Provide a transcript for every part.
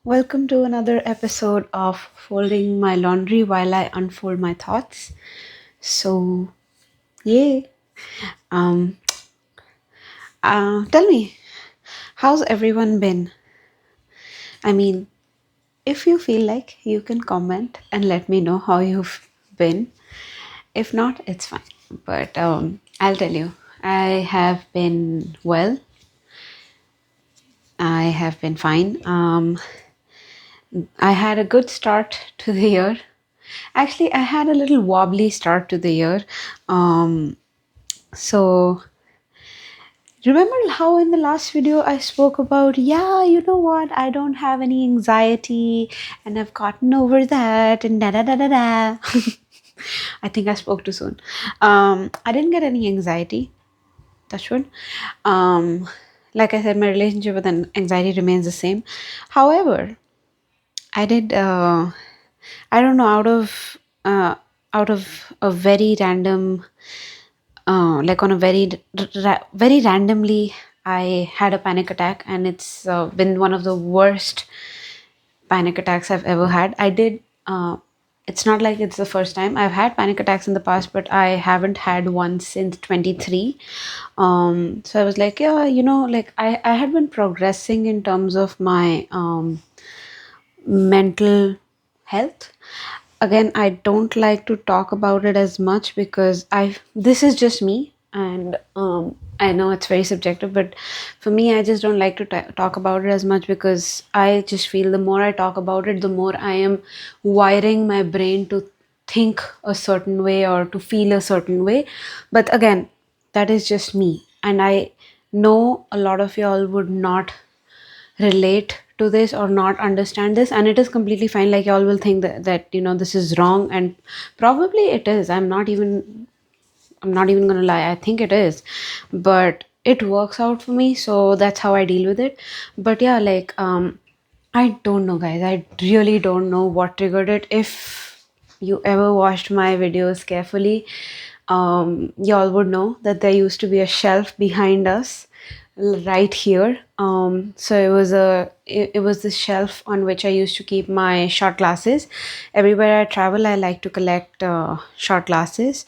Welcome to another episode of Folding My Laundry while I unfold my thoughts. So, yay. Um, Tell me, how's everyone been? I mean, if you feel like you can comment and let me know how you've been. If not, it's fine. But I'll tell you, I have been well. I have been fine. I had a good start to the year. Actually, I had a little wobbly start to the year. Um, so remember how in the last video I spoke about, yeah, you know what, I don't have any anxiety and I've gotten over that and da da da da da. I think I spoke too soon. I didn't get any anxiety, touch wood. Um, like I said, my relationship with anxiety remains the same. However, I did, I don't know, out of a very random like on a very randomly I had a panic attack, and it's been one of the worst panic attacks I've ever had. It's not like it's the first time. I've had panic attacks in the past, but I haven't had one since 23. So I was like, yeah, like I had been progressing in terms of my mental health. Again, I don't like to talk about it as much because I this is just me, and I know it's very subjective, but for me, I just don't like to talk about it as much because I just feel the more I talk about it, the more I am wiring my brain to think a certain way or to feel a certain way. But again, that is just me, and I know a lot of y'all would not relate to this or not understand this, and it is completely fine. Like, y'all will think that this is wrong, and probably it is. I'm not even gonna lie, I think it is, but it works out for me, so that's how I deal with it. But yeah, like, I don't know, guys. I really don't know what triggered it. If you ever watched my videos carefully, y'all would know that there used to be a shelf behind us right here. So it was this shelf on which I used to keep my shot glasses. Everywhere I travel, I like to collect shot glasses.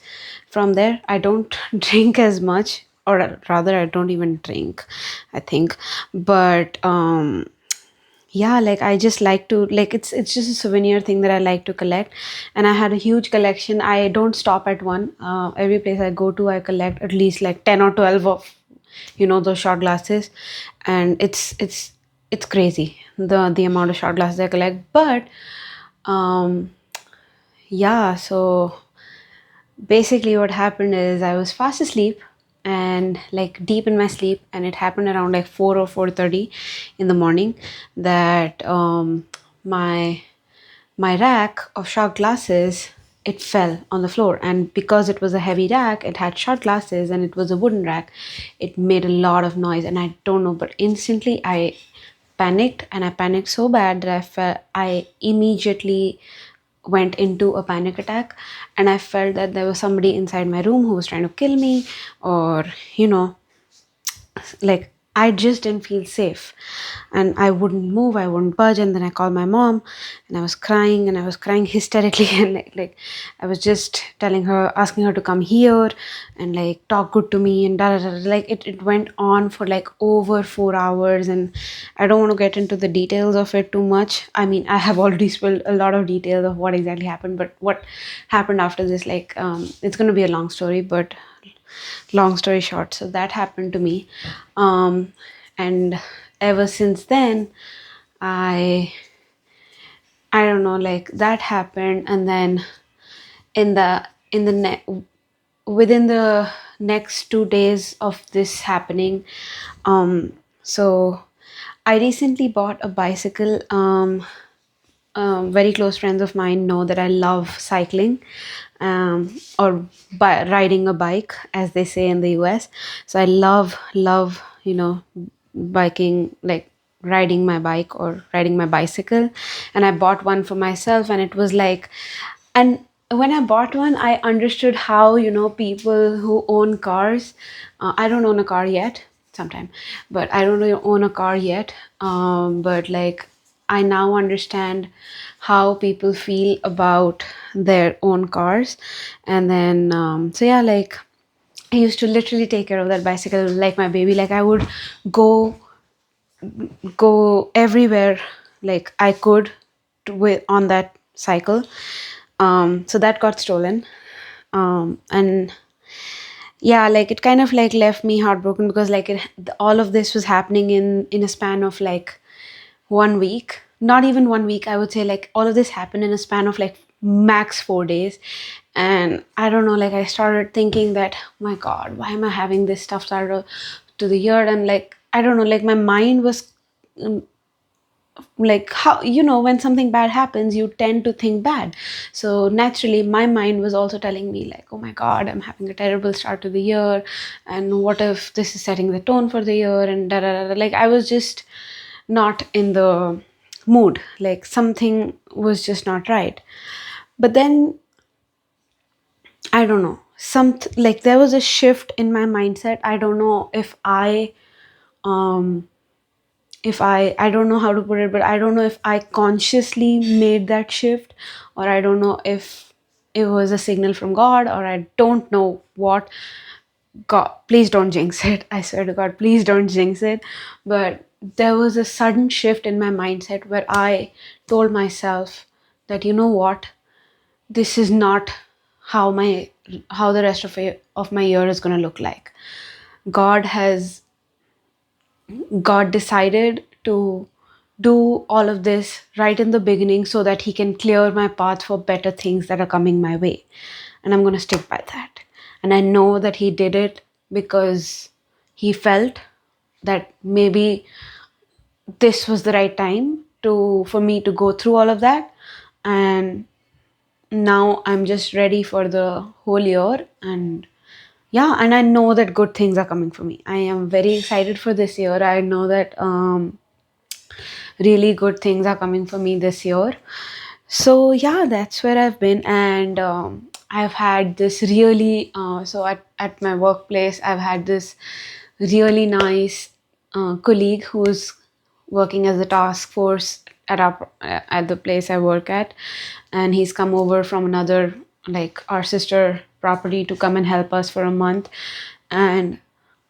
From there, I don't drink as much, or rather, I don't even drink, I think. But yeah, like I just like to, like, it's just a souvenir thing that I like to collect. And I had a huge collection. I don't stop at one. Every place I go to, I collect at least like 10 or 12 of those shot glasses. And it's crazy, the amount of shot glasses I collect. But um yeah, so basically what happened is I was fast asleep, and like deep in my sleep, and it happened around like 4 or 4:30 in the morning, that my my rack of shot glasses, it fell on the floor. And because it was a heavy rack, it had shot glasses, and it was a wooden rack, it made a lot of noise. And I don't know, but instantly I panicked, and I panicked so bad that I immediately went into a panic attack. And I felt that there was somebody inside my room who was trying to kill me, or you know like, I just didn't feel safe, and I wouldn't move, I wouldn't budge. And then I called my mom, and I was crying, and I was crying hysterically and like I was just telling her, asking her to come here and like talk good to me, and da da da. Like, it went on for like over 4 hours, and I don't want to get into the details of it too much. I mean, I have already spilled a lot of details of what exactly happened, but what happened after this, like, it's going to be a long story. But long story short, so that happened to me. And ever since then, i I don't know, like, that happened. And then in the in the within the next 2 days of this happening, so I recently bought a bicycle. Very close friends of mine know that I love cycling, or riding a bike, as they say in the US. So I love, biking, like riding my bike or riding my bicycle. And I bought one for myself, and it was like, and when I bought one, I understood how, people who own cars, I don't own a car yet, sometime, but I don't own a car yet. But like, I now understand how people feel about their own cars. And then so yeah, like I used to literally take care of that bicycle like my baby. Like I would go go everywhere like I could with on that cycle. So that got stolen. And yeah, like it kind of like left me heartbroken because like all of this was happening in a span of like 1 week. Not even 1 week, I would say. Like all of this happened in a span of like max 4 days. And I don't know, like I started thinking that, my god, why am I having this stuff started to the year? And like I don't know, like my mind was like, how, when something bad happens you tend to think bad. So naturally my mind was also telling me like, oh my god, I'm having a terrible start to the year, and what if this is setting the tone for the year, and da da da da. Like I was just not in the mood, like something was just not right. But then I don't know, some like there was a shift in my mindset. I don't know um if I don't know how to put it, but I don't know if I consciously made that shift, or I don't know if it was a signal from God, or I don't know what. God, please don't jinx it. I swear to God, please don't jinx it. But there was a sudden shift in my mindset where I told myself that, you know what, this is not how the rest of my year is going to look like. God has God decided to do all of this right in the beginning so that He can clear my path for better things that are coming my way. And I'm going to stick by that. And I know that He did it because He felt that maybe this was the right time for me to go through all of that. And now I'm just ready for the whole year. And yeah, and I know that good things are coming for me. I am very excited for this year. I know that really good things are coming for me this year. So yeah, that's where I've been. And I've had this really so at my workplace I've had this really nice colleague who's working as a task force at the place I work at. And he's come over from another, like our sister property, to come and help us for a month. And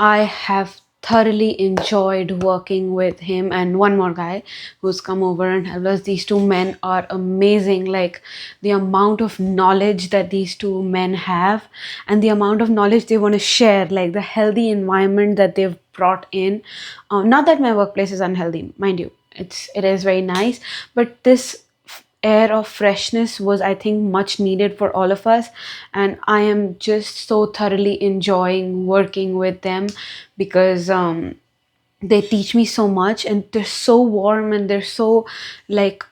I have thoroughly enjoyed working with him and one more guy who's come over and helped us. These two men are amazing. Like the amount of knowledge that these two men have, and the amount of knowledge they want to share, like the healthy environment that they've brought in. Not that my workplace is unhealthy, mind you. It is very nice, but this air of freshness was, I think, much needed for all of us. And I am just so thoroughly enjoying working with them because they teach me so much, and they're so warm, and they're so like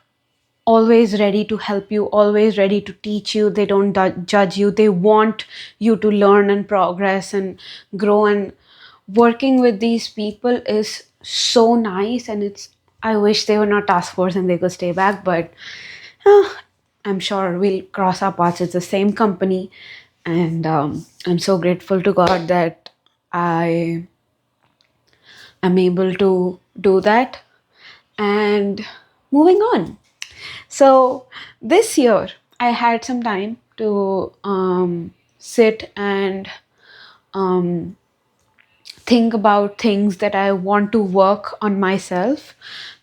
always ready to help you, always ready to teach you. They don't judge you. They want you to learn and progress and grow. And working with these people is so nice. And I wish they were not task force and they could stay back, but uh, I'm sure we'll cross our paths. It's the same company. And I'm so grateful to God that I am able to do that. And moving on. So this year, I had some time to sit and um, think about things that I want to work on myself,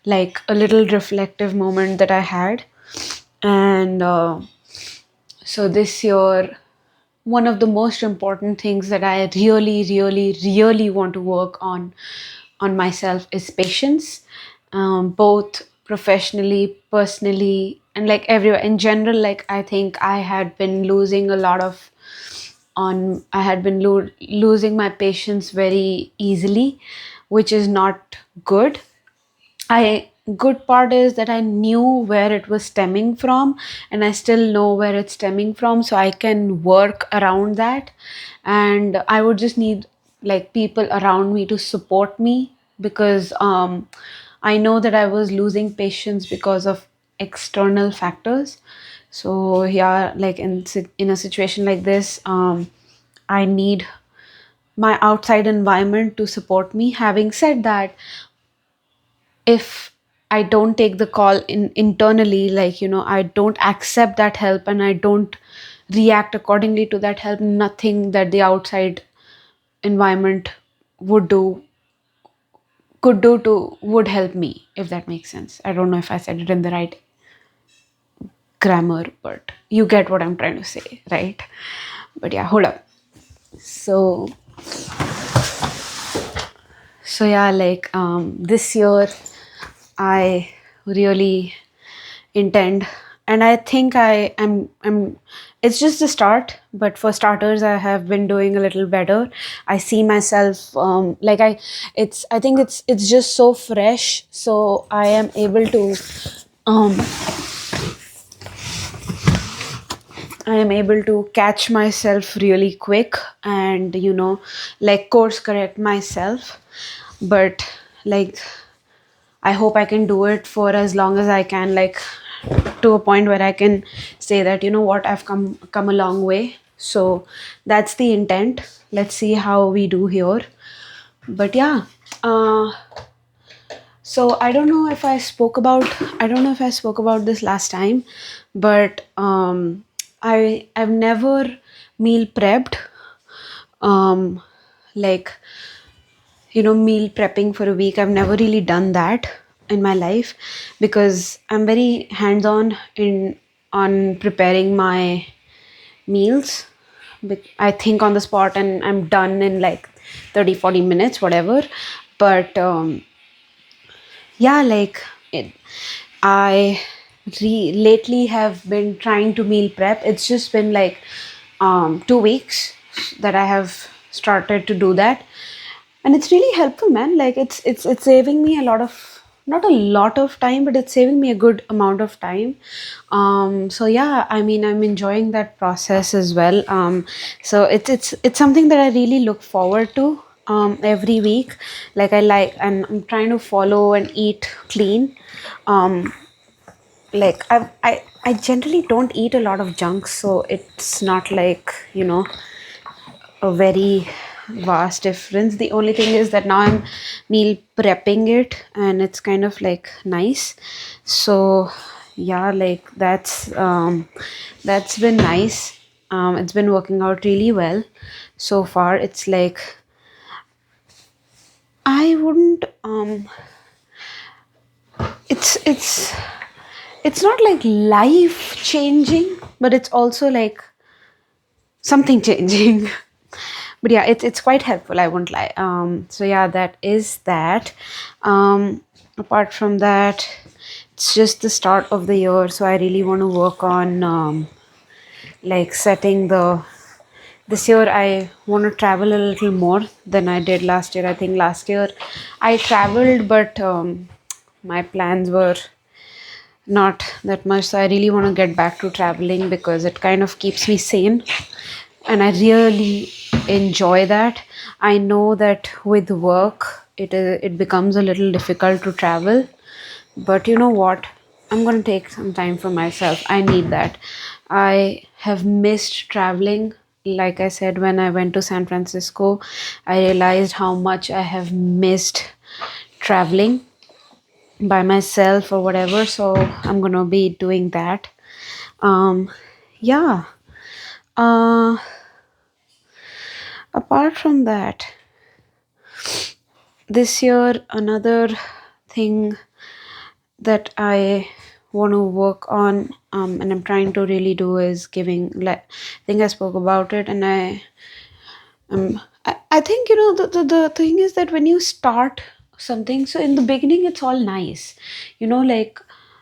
like a little reflective moment that I had. And so this year, one of the most important things that I really, really, really want to work on myself is patience, both professionally, personally, and like everywhere in general. Like I think I had been losing a lot of on. I had been losing my patience very easily, which is not good. I Good part is that I knew where it was stemming from, and I still know where it's stemming from, so I can work around that. And I would just need like people around me to support me because I know that I was losing patience because of external factors. So yeah, like in a situation like this, I need my outside environment to support me. Having said that, if I don't take the call internally, like, I don't accept that help, and I don't react accordingly to that help. Nothing that the outside environment would do could do to would help me, if that makes sense. I don't know if I said it in the right grammar, but you get what I'm trying to say, right? But yeah, hold up. So yeah, like, this year I really intend, and I think I'm it's just the start, but for starters I have been doing a little better. I see myself, like, I think it's just so fresh, so I am able to, um I am able to catch myself really quick, and, like, course correct myself. But, like, I hope I can do it for as long as I can, like, to a point where I can say that, what, I've come a long way. So that's the intent. Let's see how we do here. But yeah, uh, so I don't know if I spoke about this last time, but I've never meal prepped, um like, meal prepping for a week. I've never really done that in my life, because I'm very hands on in on preparing my meals. I think on the spot and I'm done in like 30-40 minutes, whatever. But yeah, like, I lately have been trying to meal prep. It's just been like 2 weeks that I have started to do that, and it's really helpful, man. Like, it's saving me a lot of, not a lot of time, but it's saving me a good amount of time. So yeah, I mean, I'm enjoying that process as well. So it's something that I really look forward to, every week. Like, and I'm trying to follow and eat clean. um like, I generally don't eat a lot of junk, so it's not like, a very vast difference. The only thing is that now I'm meal prepping it, and it's kind of like nice. So yeah, like, that's been nice. It's been working out really well so far. It's like, I wouldn't it's it's not like life changing, but it's also like something changing. But yeah, it's quite helpful, I won't lie. So yeah, that is that. Apart from that, it's just the start of the year, so I really want to work on, like, setting the this year I want to travel a little more than I did last year. I think last year I traveled, but my plans were not that much. So I really want to get back to traveling, because it kind of keeps me sane, and I really enjoy that. I know that with work it becomes a little difficult to travel, but you know what? I'm going to take some time for myself. I need that. I have missed traveling. Like I said, when I went to San Francisco, I realized how much I have missed traveling by myself or whatever. So I'm going to be doing that. Yeah. Uh, Apart from that, this year, another thing that I want to work on, and I'm trying to really do, is giving, like, I think I spoke about it, and I think, the thing is that when you start something, so in the beginning it's all nice, like,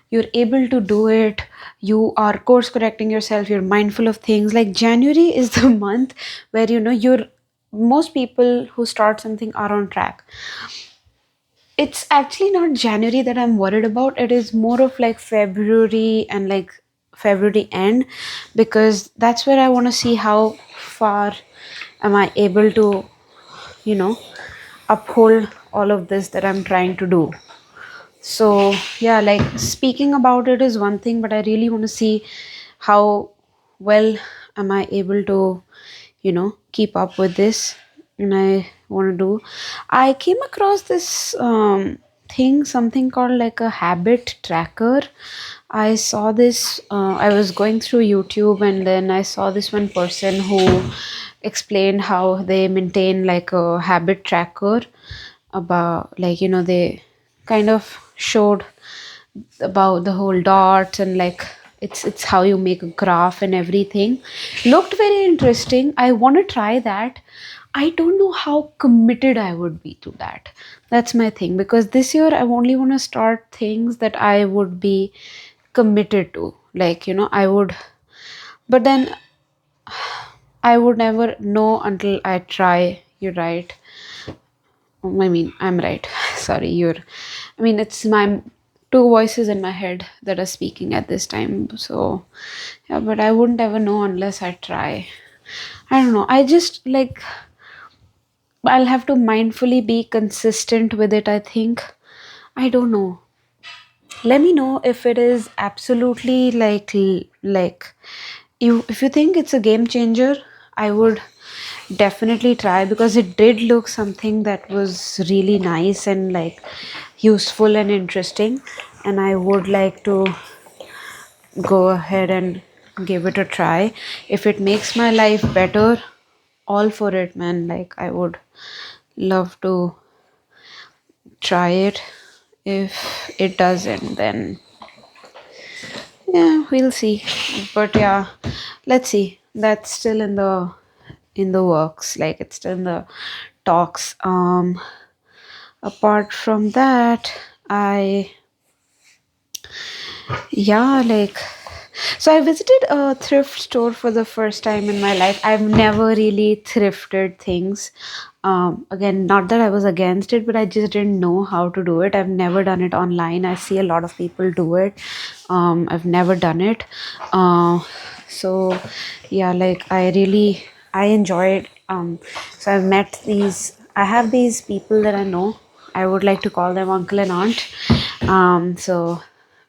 you're able to do it, you are course correcting yourself, you're mindful of things. Like, January is the month where, you're most people who start something are on track. It's actually not January that I'm worried about. It is more of like February and like February end, because that's where I want to see how far am I able to, you know, uphold all of this that I'm trying to do. So, yeah, like, speaking about it is one thing, but I really want to see how well am I able to, keep up with this. And I want to do. I came across this thing, something called like a habit tracker. I saw this, I was going through YouTube and then I saw this one person who explained how they maintain like a habit tracker about, like, they kind of showed about the whole dots and like it's how you make a graph and everything. Looked very interesting. I want to try that. I don't know how committed I would be to that. That's my thing, because this year I only want to start things that I would be committed to, like, I would, but then I would never know until I try. You're right. I mean, I'm right. Sorry, I mean, it's my two voices in my head that are speaking at this time. So, yeah, but I wouldn't ever know unless I try. I don't know. I just like, I'll have to mindfully be consistent with it, I think. I don't know. Let me know if it is absolutely like you, if you think it's a game changer. I would definitely try, because it did look something that was really nice and like useful and interesting, and I would like to go ahead and give it a try. If it makes my life better, all for it, man. Like, I would love to try it. If it doesn't, then yeah, we'll see. But yeah, let's see. That's still in the works. Like, it's still in the talks. Apart from that, I yeah, like, so I visited a thrift store for the first time in my life. I've never really thrifted things. Again, not that I was against it, but I just didn't know how to do it. I've never done it online. I see a lot of people do it. I've never done it. So yeah, like, I enjoy it. So I've met these. I have these people that I know. I would like to call them uncle and aunt. So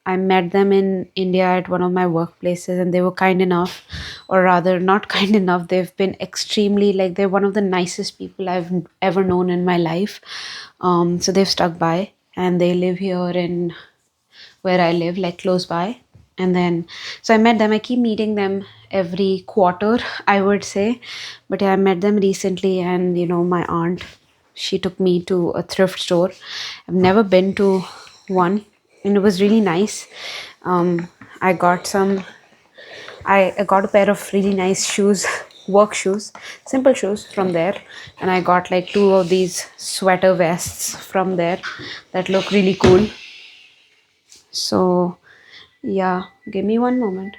I met them in India at one of my workplaces, and they were kind enough, or rather, not kind enough. They've been extremely, like, they're one of the nicest people I've ever known in my life. So they've stuck by, and they live here in where I live, like close by. And then, so I met them. I keep meeting them every quarter, I would say. But yeah, I met them recently, and my aunt, she took me to a thrift store. I've never been to one, and it was really nice. I got some. I got a pair of really nice shoes, work shoes, simple shoes from there, and I got like two of these sweater vests from there that look really cool. So yeah, give me one moment.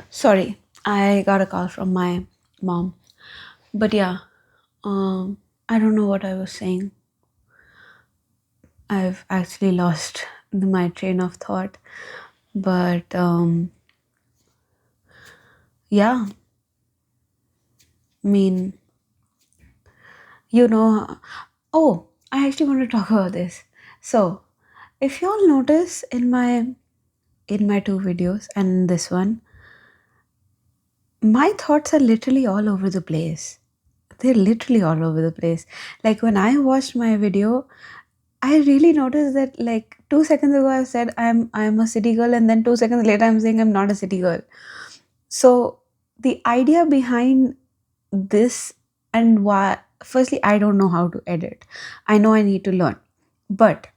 Sorry, I got a call from my mom. But yeah, I don't know what I was saying. I've actually lost my train of thought. But yeah, I mean, you know, oh, I actually want to talk about this. So, if y'all notice in my two videos and this one, my thoughts are literally all over the place. They're literally all over the place. Like, when I watched my video, I really noticed that, like, 2 seconds ago I said I'm a city girl, and then 2 seconds later I'm saying I'm not a city girl. So the idea behind this, and why, firstly, I don't know how to edit. I know I need to learn, but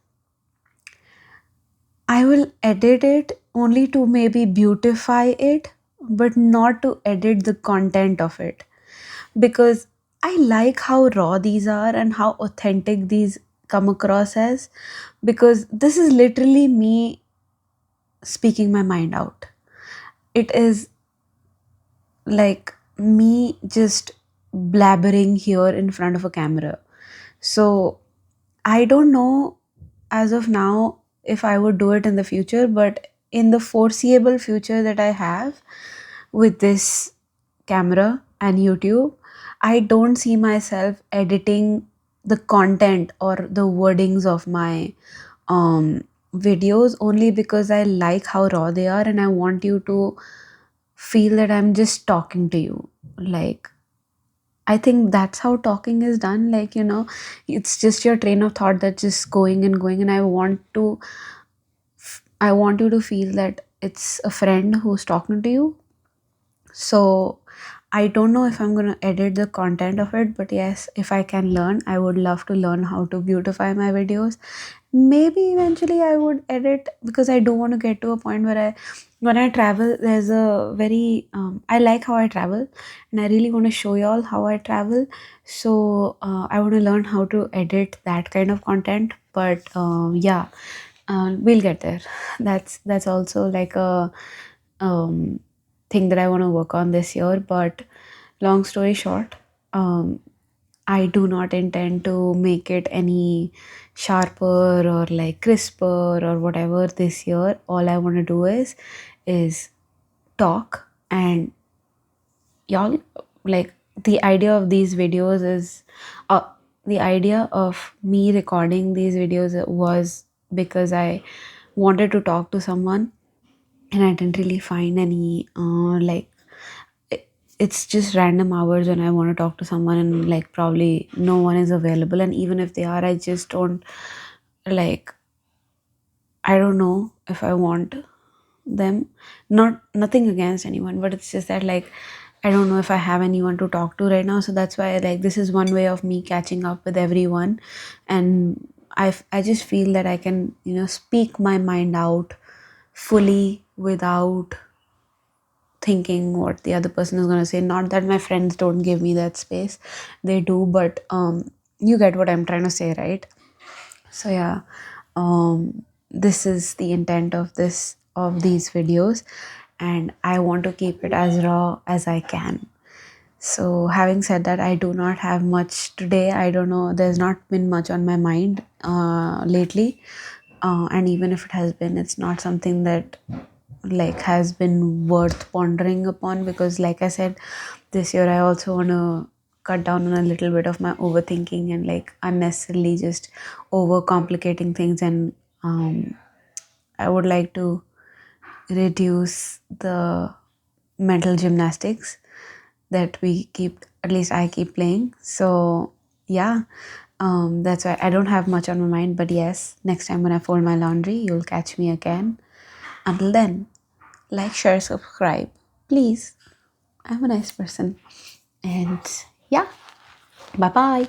I will edit it only to maybe beautify it, but not to edit the content of it, because I like how raw these are and how authentic these come across as, because this is literally me speaking my mind out. It is like me just blabbering here in front of a camera. So I don't know as of now if I would do it in the future, but in the foreseeable future that I have with this camera and YouTube, I don't see myself editing the content or the wordings of my videos, only because I like how raw they are and I want you to feel that I'm just talking to you. Like, I think that's how talking is done. Like, it's just your train of thought that's just going and going. And I want you to feel that it's a friend who's talking to you. So I don't know if I'm going to edit the content of it, but yes, if I can learn, I would love to learn how to beautify my videos. Maybe eventually I would edit, because I do want to get to a point where when I travel, there's a very, I like how I travel, and I really want to show y'all how I travel. So I want to learn how to edit that kind of content. But yeah, we'll get there. That's also like a um, thing that I want to work on this year. But long story short, um, I do not intend to make it any sharper or like crisper or whatever this year. All I want to do is talk. And y'all, like, the idea of these videos is uh, the idea of me recording these videos was because I wanted to talk to someone, and I didn't really find any like it's just random hours when I want to talk to someone, and like probably no one is available, and even if they are, I just don't, like, I don't know if I want them. Not nothing against anyone, but it's just that, like, I don't know if I have anyone to talk to right now. So that's why, like, this is one way of me catching up with everyone. And I just feel that I can, speak my mind out fully without thinking what the other person is going to say. Not that my friends don't give me that space, they do, but you get what I'm trying to say, right? So yeah, this is the intent of these videos, and I want to keep it as raw as I can. So having said that, I do not have much today. I don't know, there's not been much on my mind lately. And even if it has been, it's not something that like has been worth pondering upon, because like I said, this year I also want to cut down on a little bit of my overthinking and like unnecessarily just over complicating things. And I would like to reduce the mental gymnastics that we keep, at least I keep playing. So yeah, that's why I don't have much on my mind. But yes, next time when I fold my laundry, you'll catch me again. Until then, like, share, subscribe, please. I'm a nice person. And yeah, bye bye.